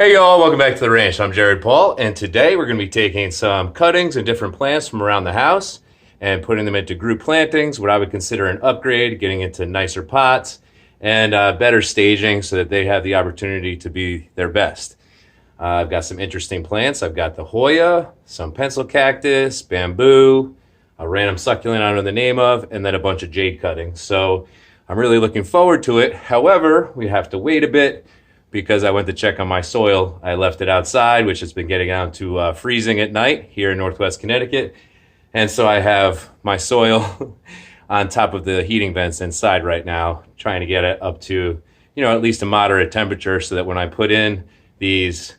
Hey y'all, welcome back to the ranch. I'm Jared Paul, and today we're going to be taking some cuttings and different plants from around the house and putting them into group plantings, what I would consider an upgrade, getting into nicer pots and better staging so that they have the opportunity to be their best. I've got some interesting plants. I've got the Hoya, some pencil cactus, bamboo, a random succulent I don't know the name of, and then a bunch of jade cuttings. So I'm really looking forward to it. However, we have to wait a bit because I went to check on my soil. I left it outside, which has been getting down to freezing at night here in Northwest Connecticut. And so I have my soil on top of the heating vents inside right now, trying to get it up to, at least a moderate temperature so that when I put in these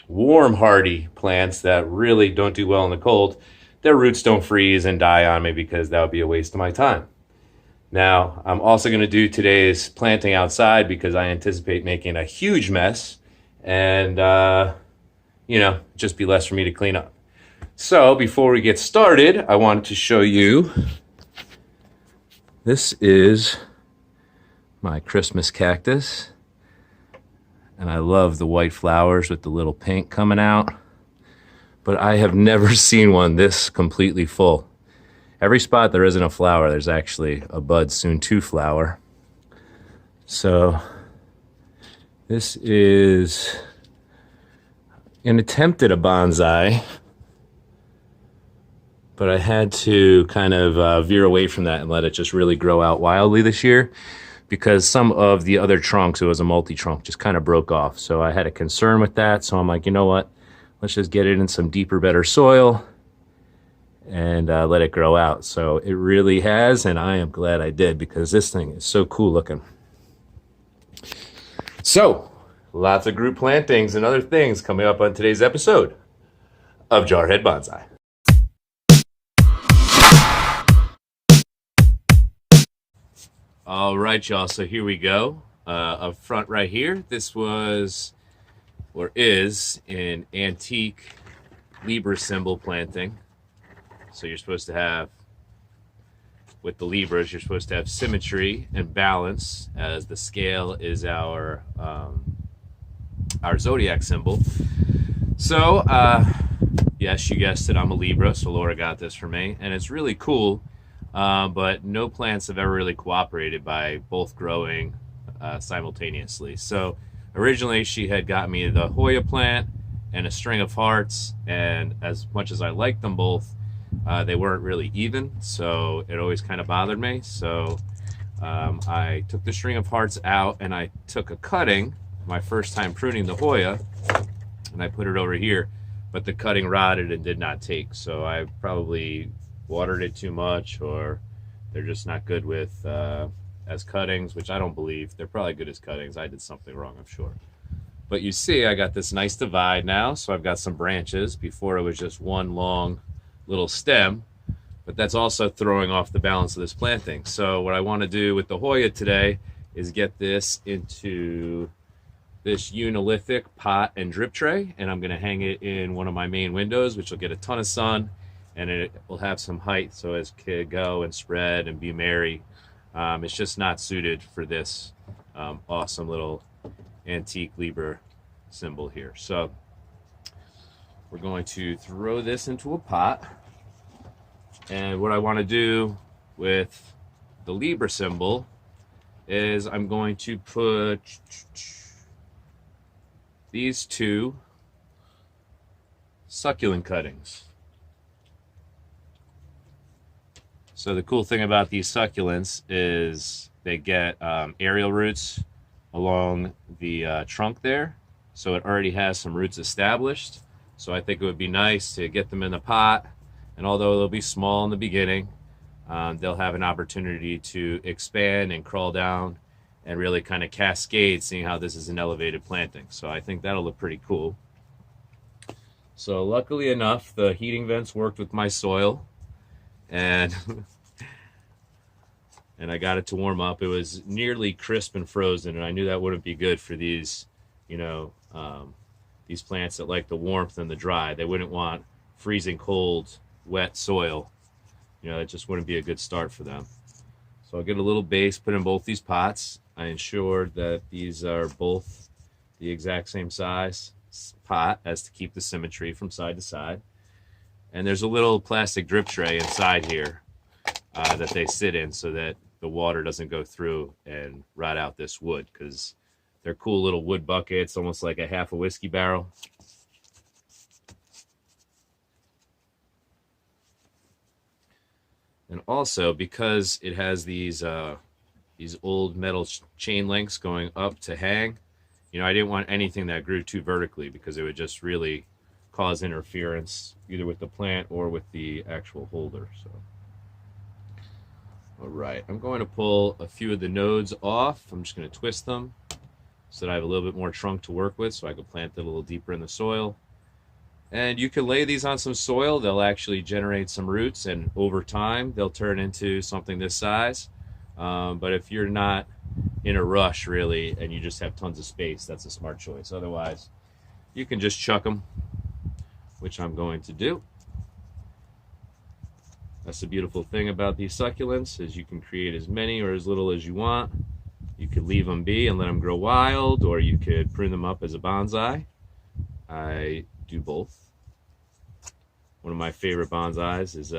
warm, hardy plants that really don't do well in the cold, their roots don't freeze and die on me because that would be a waste of my time. Now, I'm also going to do today's planting outside because I anticipate making a huge mess and, just be less for me to clean up. So before we get started, I wanted to show you, this is my Christmas cactus. And I love the white flowers with the little pink coming out. But I have never seen one this completely full. Every spot there isn't a flower, there's actually a bud soon to flower. So this is an attempt at a bonsai, but I had to kind of veer away from that and let it just really grow out wildly this year because some of the other trunks, it was a multi-trunk, just kind of broke off. So I had a concern with that. So I'm like, you know what? Let's just get it in some deeper, better soil and let it grow out. So it really has, and I am glad I did because this thing is so cool looking. So, lots of group plantings and other things coming up on today's episode of Jarhead Bonsai. All right, y'all, so here we go. Up front right here, this was, or is, an antique Libra symbol planting. So you're supposed to have, with the Libras, you're supposed to have symmetry and balance, as the scale is our zodiac symbol. So, yes, you guessed it, I'm a Libra, so Laura got this for me. And it's really cool, but no plants have ever really cooperated by both growing simultaneously. So originally she had got me the Hoya plant and a string of hearts, and as much as I liked them both, they weren't really even, so it always kind of bothered me. So I took the string of hearts out and I took a cutting, my first time pruning the Hoya, and I put it over here, but the cutting rotted and did not take. So I probably watered it too much, or they're just not good with as cuttings, which I don't believe. They're probably good as cuttings. I did something wrong, I'm sure. But you see, I got this nice divide now, so I've got some branches. Before it was just one long little stem, but that's also throwing off the balance of this planting. So what I want to do with the Hoya today is get this into this unilithic pot and drip tray, and I'm going to hang it in one of my main windows, which will get a ton of sun, and it will have some height so as it can go and spread and be merry. It's just not suited for this awesome little antique Libra symbol here. So we're going to throw this into a pot. And what I want to do with the Libra symbol is I'm going to put these two succulent cuttings. So the cool thing about these succulents is they get aerial roots along the trunk there. So it already has some roots established. So I think it would be nice to get them in the pot, and although they'll be small in the beginning, they'll have an opportunity to expand and crawl down and really kind of cascade, seeing how this is an elevated planting. So I think that'll look pretty cool. So luckily enough, the heating vents worked with my soil, and and I got it to warm up. It was nearly crisp and frozen, and I knew that wouldn't be good for these, these plants that like the warmth and the dry. They wouldn't want freezing cold, wet soil. It just wouldn't be a good start for them. So I'll get a little base put in both these pots. I ensured that these are both the exact same size pot as to keep the symmetry from side to side. And there's a little plastic drip tray inside here that they sit in so that the water doesn't go through and rot out this wood, because they're cool little wood buckets, almost like a half a whiskey barrel. And also, because it has these old metal chain links going up to hang, you know, I didn't want anything that grew too vertically, because it would just really cause interference either with the plant or with the actual holder. So, all right, I'm going to pull a few of the nodes off. I'm just going to twist them so that I have a little bit more trunk to work with, so I can plant it a little deeper in the soil. And you can lay these on some soil. They'll actually generate some roots, and over time they'll turn into something this size. But if you're not in a rush really and you just have tons of space, that's a smart choice. Otherwise, you can just chuck them, which I'm going to do. That's the beautiful thing about these succulents, is you can create as many or as little as you want. You could leave them be and let them grow wild, or you could prune them up as a bonsai. I do both. One of my favorite bonsais is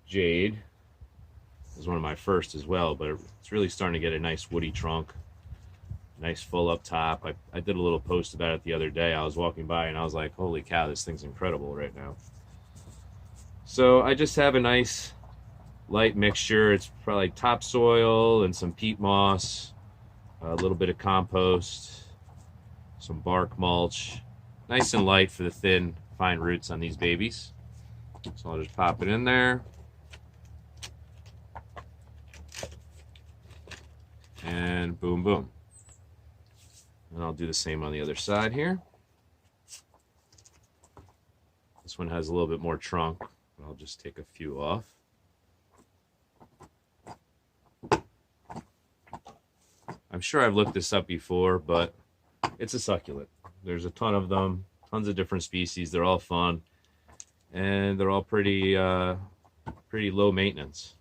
Jade. It was one of my first as well, but it's really starting to get a nice woody trunk, nice full up top. I did a little post about it the other day. I was walking by and I was like, holy cow, this thing's incredible right now. So I just have a nice light mixture. It's probably topsoil and some peat moss, a little bit of compost, some bark mulch. Nice and light for the thin, fine roots on these babies. So I'll just pop it in there. And boom, boom. And I'll do the same on the other side here. This one has a little bit more trunk. I'll just take a few off. I'm sure I've looked this up before, but it's a succulent. There's a ton of them, tons of different species. They're all fun, and they're all pretty low maintenance.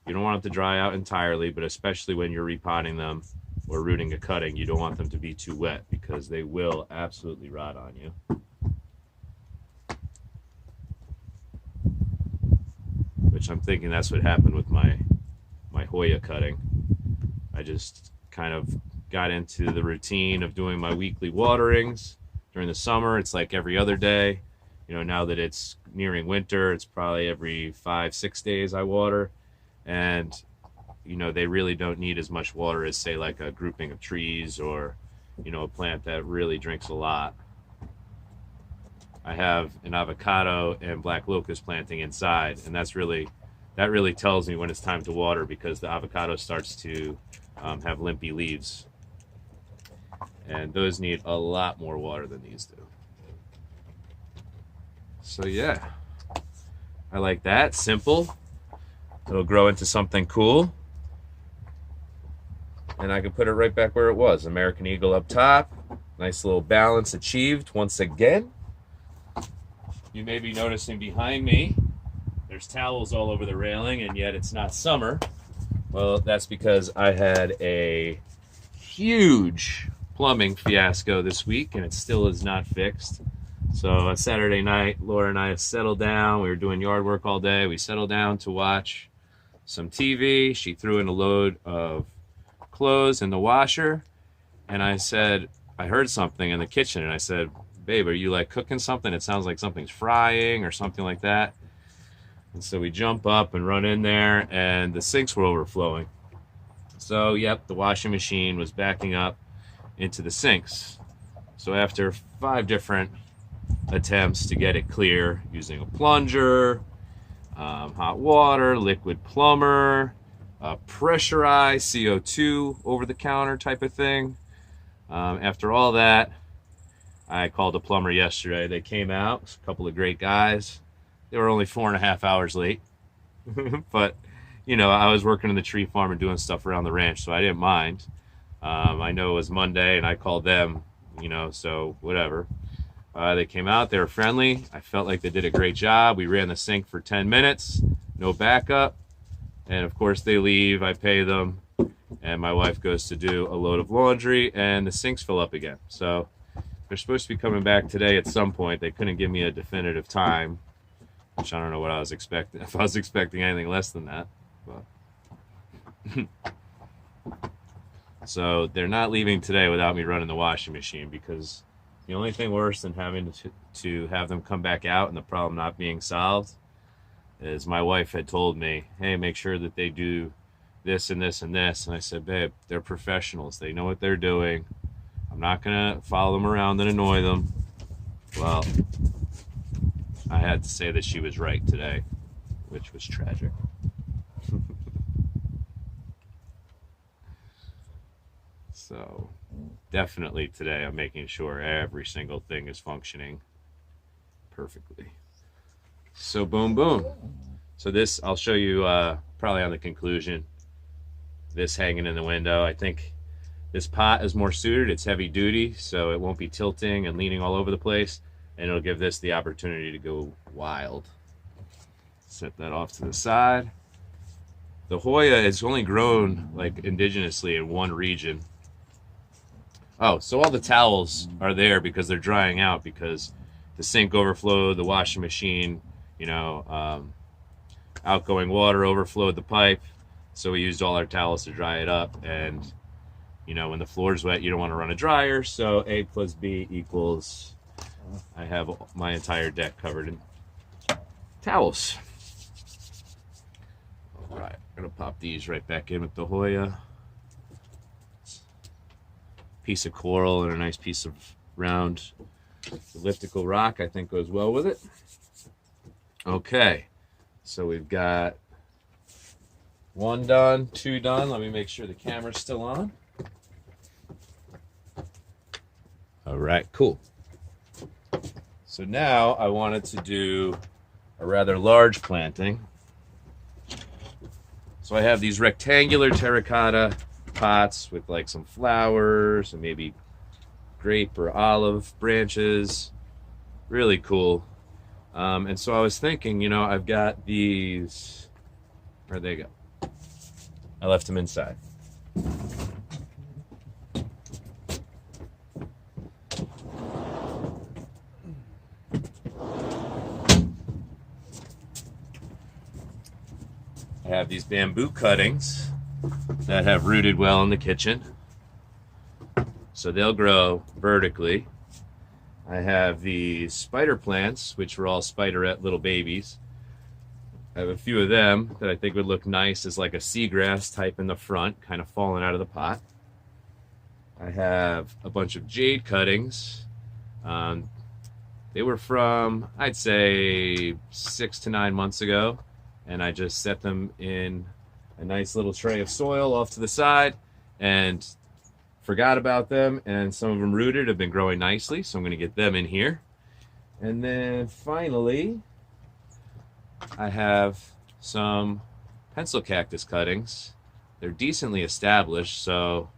You don't want them to dry out entirely, but especially when you're repotting them or rooting a cutting, you don't want them to be too wet, because they will absolutely rot on you. Which I'm thinking that's what happened with my Hoya cutting. I just kind of got into the routine of doing my weekly waterings. During the summer, it's like every other day. You know, now that it's nearing winter, it's probably every 5-6 days I water. And, you know, they really don't need as much water as, say, like a grouping of trees or, you know, a plant that really drinks a lot. I have an avocado and black locust planting inside, and that really tells me when it's time to water, because the avocado starts to have limpy leaves. And those need a lot more water than these do. So yeah, I like that. Simple. It'll grow into something cool. And I can put it right back where it was. American Eagle up top. Nice little balance achieved once again. You may be noticing behind me, there's towels all over the railing, and yet it's not summer. Well, that's because I had a huge plumbing fiasco this week, and it still is not fixed. So on Saturday night, Laura and I settled down. We were doing yard work all day. We settled down to watch some TV. She threw in a load of clothes in the washer, and I said, I heard something in the kitchen, and I said, babe, are you like cooking something? It sounds like something's frying or something like that. And so we jump up and run in there, and the sinks were overflowing. So, yep, the washing machine was backing up into the sinks. So after 5 different attempts to get it clear, using a plunger, hot water, liquid plumber, pressurized CO2 over-the-counter type of thing. After all that, I called a plumber yesterday. They came out, a couple of great guys. They were only 4.5 hours late. But, you know, I was working in the tree farm and doing stuff around the ranch, so I didn't mind. I know it was Monday, and I called them, you know, so whatever. They came out. They were friendly. I felt like they did a great job. We ran the sink for 10 minutes, no backup. And, of course, they leave. I pay them. and my wife goes to do a load of laundry, and the sinks fill up again. So they're supposed to be coming back today at some point. They couldn't give me a definitive time, which I don't know what I was expecting. If I was expecting anything less than that, but so they're not leaving today without me running the washing machine, because the only thing worse than having to have them come back out and the problem not being solved is my wife had told me, hey, make sure that they do this and this and this. And I said, babe, they're professionals. They know what they're doing. I'm not going to follow them around and annoy them. Well, I had to say that she was right today, which was tragic. So definitely today I'm making sure every single thing is functioning perfectly. So boom, boom. So this, I'll show you probably on the conclusion, this hanging in the window. I think this pot is more suited. It's heavy duty, so it won't be tilting and leaning all over the place, and it'll give this the opportunity to go wild. Set that off to the side. The Hoya is only grown like indigenously in one region. Oh, so all the towels are there because they're drying out, because the sink overflowed, the washing machine, outgoing water overflowed the pipe. So we used all our towels to dry it up. And, when the floor's wet, you don't want to run a dryer. So A plus B equals, I have my entire deck covered in towels. All right, I'm going to pop these right back in with the Hoya. Piece of coral and a nice piece of round elliptical rock, I think, goes well with it. Okay, so we've got 1 done, 2 done. Let me make sure the camera's still on. All right, cool. So now I wanted to do a rather large planting. So I have these rectangular terracotta pots with like some flowers and maybe grape or olive branches. Really cool. And so I was thinking, I've got these. Where'd they go? I left them inside. I have these bamboo cuttings that have rooted well in the kitchen, so they'll grow vertically. I have these spider plants, which were all spiderette little babies. I have a few of them that I think would look nice as like a seagrass type in the front, kind of falling out of the pot. I have a bunch of jade cuttings. They were from, I'd say, 6 to 9 months ago, and I just set them in a nice little tray of soil off to the side and forgot about them, and some of them rooted, have been growing nicely, so I'm going to get them in here. And then finally, I have some pencil cactus cuttings. They're decently established, so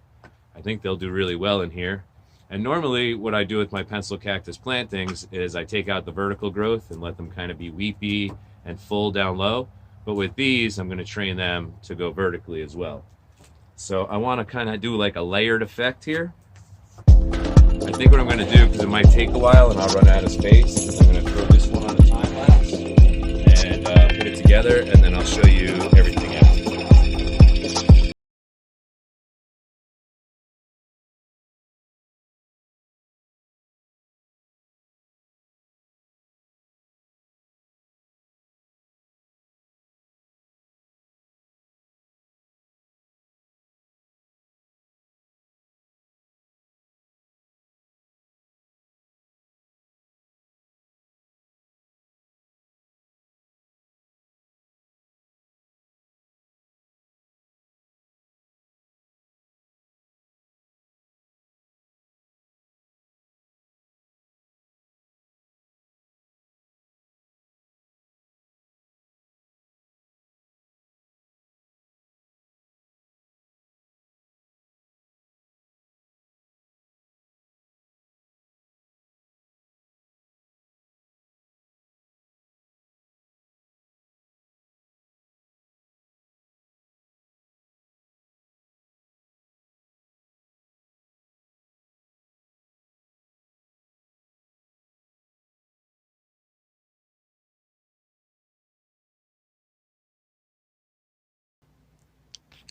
I think they'll do really well in here. And normally what I do with my pencil cactus plantings is I take out the vertical growth and let them kind of be weepy and full down low. But with these, I'm going to train them to go vertically as well. So I want to kind of do like a layered effect here. I think what I'm going to do, because it might take a while and I'll run out of space, is I'm going to throw this one on a time lapse and put it together, and then I'll show you everything else.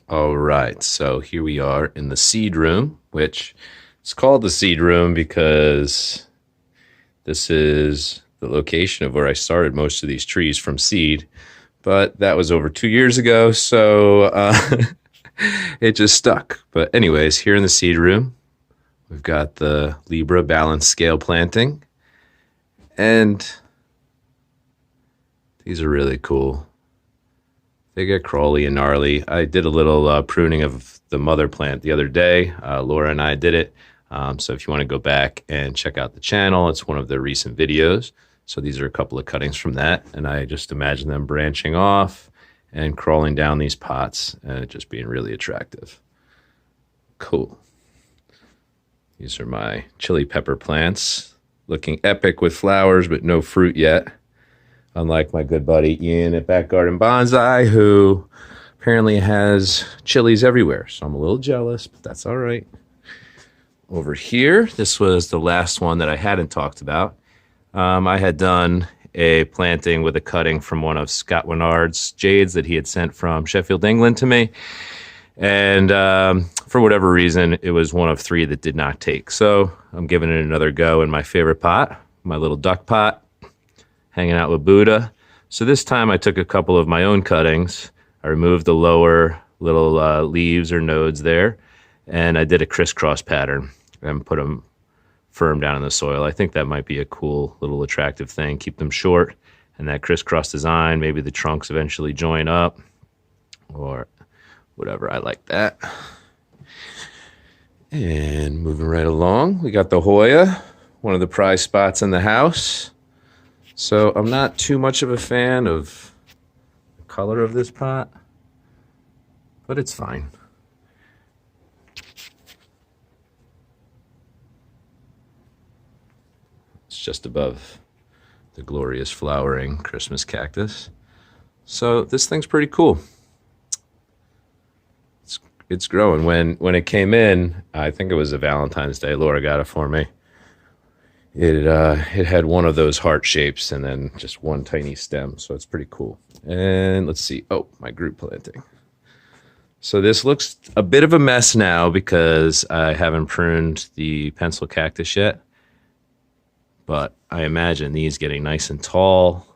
All right, so here we are in the seed room, which is called the seed room because this is the location of where I started most of these trees from seed. But that was over 2 years ago, so it just stuck. But anyways, here in the seed room, we've got the Libra balanced scale planting, and these are really cool. They get crawly and gnarly. I did a little pruning of the mother plant the other day. Laura and I did it. So if you want to go back and check out the channel, it's one of the recent videos. So these are a couple of cuttings from that. And I just imagine them branching off and crawling down these pots and it just being really attractive. Cool. These are my chili pepper plants, looking epic with flowers, but no fruit yet. Unlike my good buddy Ian at Back Garden Bonsai, who apparently has chilies everywhere. So I'm a little jealous, but that's all right. Over here, this was the last one that I hadn't talked about. I had done a planting with a cutting from one of Scott Winard's jades that he had sent from Sheffield, England to me. And for whatever reason, it was one of 3 that did not take. So I'm giving it another go in my favorite pot, my little duck pot, hanging out with Buddha. So this time I took a couple of my own cuttings. I removed the lower little leaves or nodes there, and I did a crisscross pattern and put them firm down in the soil. I think that might be a cool little attractive thing. Keep them short, and that crisscross design, maybe the trunks eventually join up or whatever. I like that. And moving right along, we got the Hoya, one of the prize spots in the house. So I'm not too much of a fan of the color of this pot, but it's fine. It's just above the glorious flowering Christmas cactus. So this thing's pretty cool. It's growing. When it came in, I think it was a Valentine's Day, Laura got it for me. It had one of those heart shapes and then just one tiny stem, so it's pretty cool. And let's see. Oh, my group planting. So this looks a bit of a mess now because I haven't pruned the pencil cactus yet. But I imagine these getting nice and tall,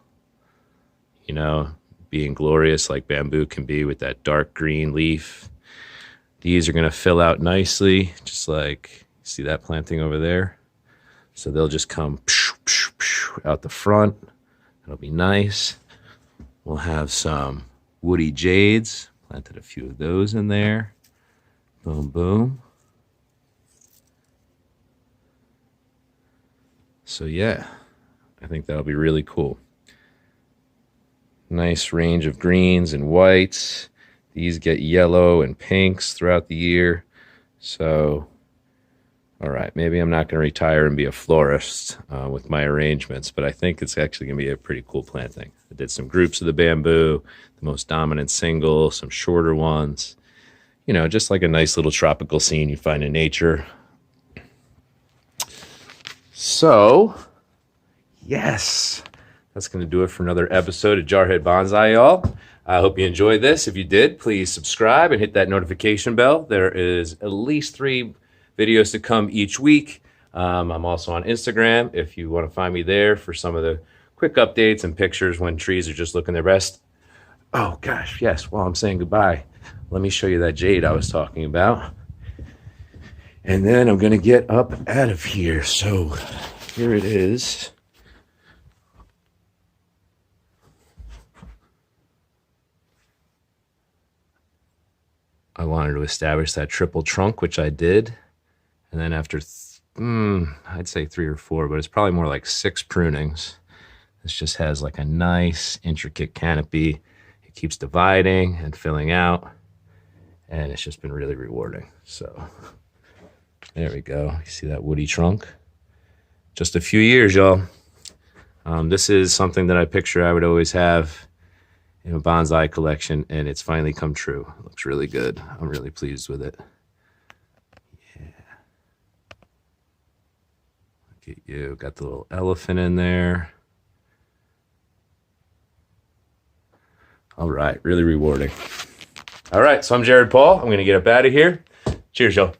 you know, being glorious like bamboo can be with that dark green leaf. These are going to fill out nicely, just like, see that planting over there? So they'll just come out the front. It'll be nice. We'll have some woody jades. Planted a few of those in there. Boom, boom. So yeah, I think that'll be really cool. Nice range of greens and whites. These get yellow and pinks throughout the year. So all right, maybe I'm not going to retire and be a florist with my arrangements, but I think it's actually going to be a pretty cool planting. I did some groups of the bamboo, the most dominant single, some shorter ones, you know, just like a nice little tropical scene you find in nature. So, yes, that's going to do it for another episode of Jarhead Bonsai, y'all. I hope you enjoyed this. If you did, please subscribe and hit that notification bell. There is at least 3 videos to come each week. I'm also on Instagram if you want to find me there for some of the quick updates and pictures when trees are just looking their best. Oh gosh, yes, while I'm saying goodbye, let me show you that jade I was talking about. And then I'm going to get up out of here. So here it is. I wanted to establish that triple trunk, which I did. And then after, I'd say 3 or 4, but it's probably more like 6 prunings. This just has like a nice intricate canopy. It keeps dividing and filling out. And it's just been really rewarding. So there we go. You see that woody trunk? Just a few years, y'all. This is something that I picture I would always have in a bonsai collection, and it's finally come true. It looks really good. I'm really pleased with it. Look at you. Got the little elephant in there. All right, really rewarding. All right, so I'm Jared Paul. I'm going to get up out of here. Cheers, y'all.